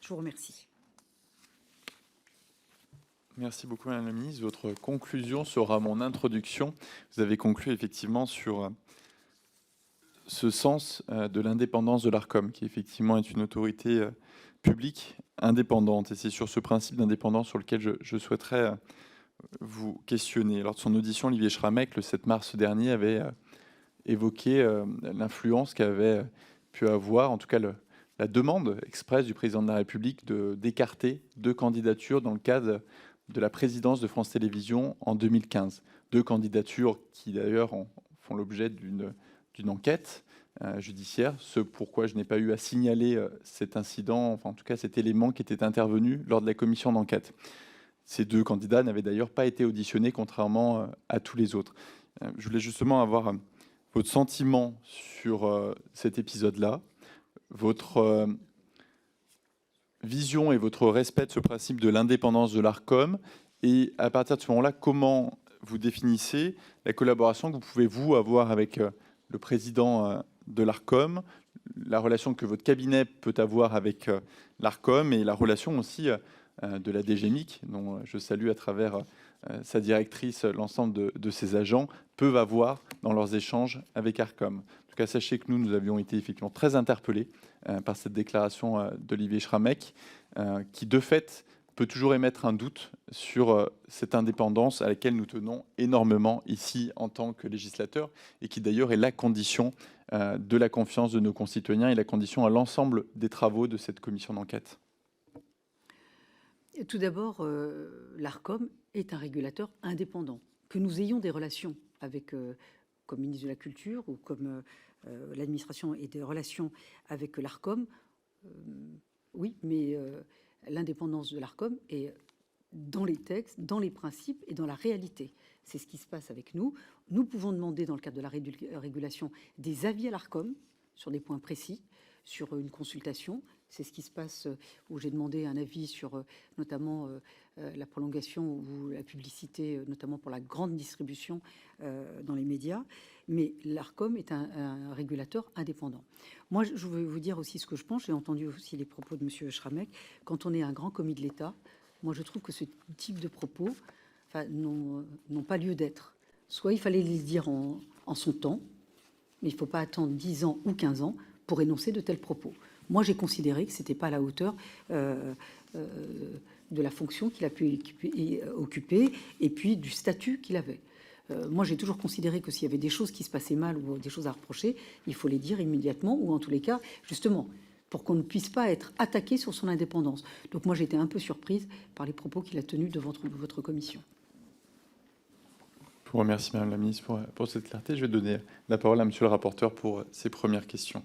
Je vous remercie. Merci beaucoup, Madame la Ministre. Votre conclusion sera mon introduction. Vous avez conclu effectivement sur ce sens de l'indépendance de l'Arcom, qui effectivement est une autorité publique indépendante. Et c'est sur ce principe d'indépendance sur lequel je souhaiterais vous questionner. Lors de son audition, Olivier Schrammeck, le 7 mars dernier, avait évoqué l'influence qu'avait pu avoir, en tout cas la demande expresse du président de la République d'écarter 2 candidatures dans le cadre de la présidence de France Télévisions en 2015. 2 candidatures qui d'ailleurs font l'objet d'une enquête judiciaire, ce pourquoi je n'ai pas eu à signaler cet incident, enfin en tout cas cet élément qui était intervenu lors de la commission d'enquête. Ces 2 candidats n'avaient d'ailleurs pas été auditionnés, contrairement à tous les autres. Je voulais justement avoir votre sentiment sur cet épisode-là, votre vision et votre respect de ce principe de l'indépendance de l'Arcom, et à partir de ce moment-là, comment vous définissez la collaboration que vous pouvez, vous, avoir avec le président de l'Arcom, la relation que votre cabinet peut avoir avec l'Arcom et la relation aussi de la DGMIC, dont je salue à travers sa directrice l'ensemble de ses agents, peuvent avoir dans leurs échanges avec Arcom. En tout cas, sachez que nous avions été effectivement très interpellés par cette déclaration d'Olivier Schrammeck, qui de fait peut toujours émettre un doute sur cette indépendance à laquelle nous tenons énormément ici en tant que législateurs, et qui d'ailleurs est la condition de la confiance de nos concitoyens et la condition à l'ensemble des travaux de cette commission d'enquête. Tout d'abord, l'Arcom est un régulateur indépendant. Que nous ayons des relations avec, comme ministre de la Culture ou comme l'administration et des relations avec l'Arcom, oui, mais l'indépendance de l'Arcom est dans les textes, dans les principes et dans la réalité. C'est ce qui se passe avec nous. Nous pouvons demander, dans le cadre de la régulation, des avis à l'Arcom sur des points précis, sur une consultation. C'est ce qui se passe où j'ai demandé un avis sur notamment la prolongation ou la publicité, notamment pour la grande distribution dans les médias. Mais l'Arcom est un régulateur indépendant. Moi, je veux vous dire aussi ce que je pense. J'ai entendu aussi les propos de M. Schrammeck. Quand on est un grand commis de l'État, moi, je trouve que ce type de propos n'ont pas lieu d'être. Soit il fallait les dire en son temps, mais il ne faut pas attendre 10 ans ou 15 ans pour énoncer de tels propos. Moi, j'ai considéré que ce n'était pas à la hauteur de la fonction qu'il a pu occuper et puis du statut qu'il avait. Moi, j'ai toujours considéré que s'il y avait des choses qui se passaient mal ou des choses à reprocher, il faut les dire immédiatement ou en tous les cas, justement, pour qu'on ne puisse pas être attaqué sur son indépendance. Donc moi, j'ai été un peu surprise par les propos qu'il a tenus devant votre commission. Je vous remercie, Madame la Ministre, pour cette clarté. Je vais donner la parole à Monsieur le rapporteur pour ses premières questions.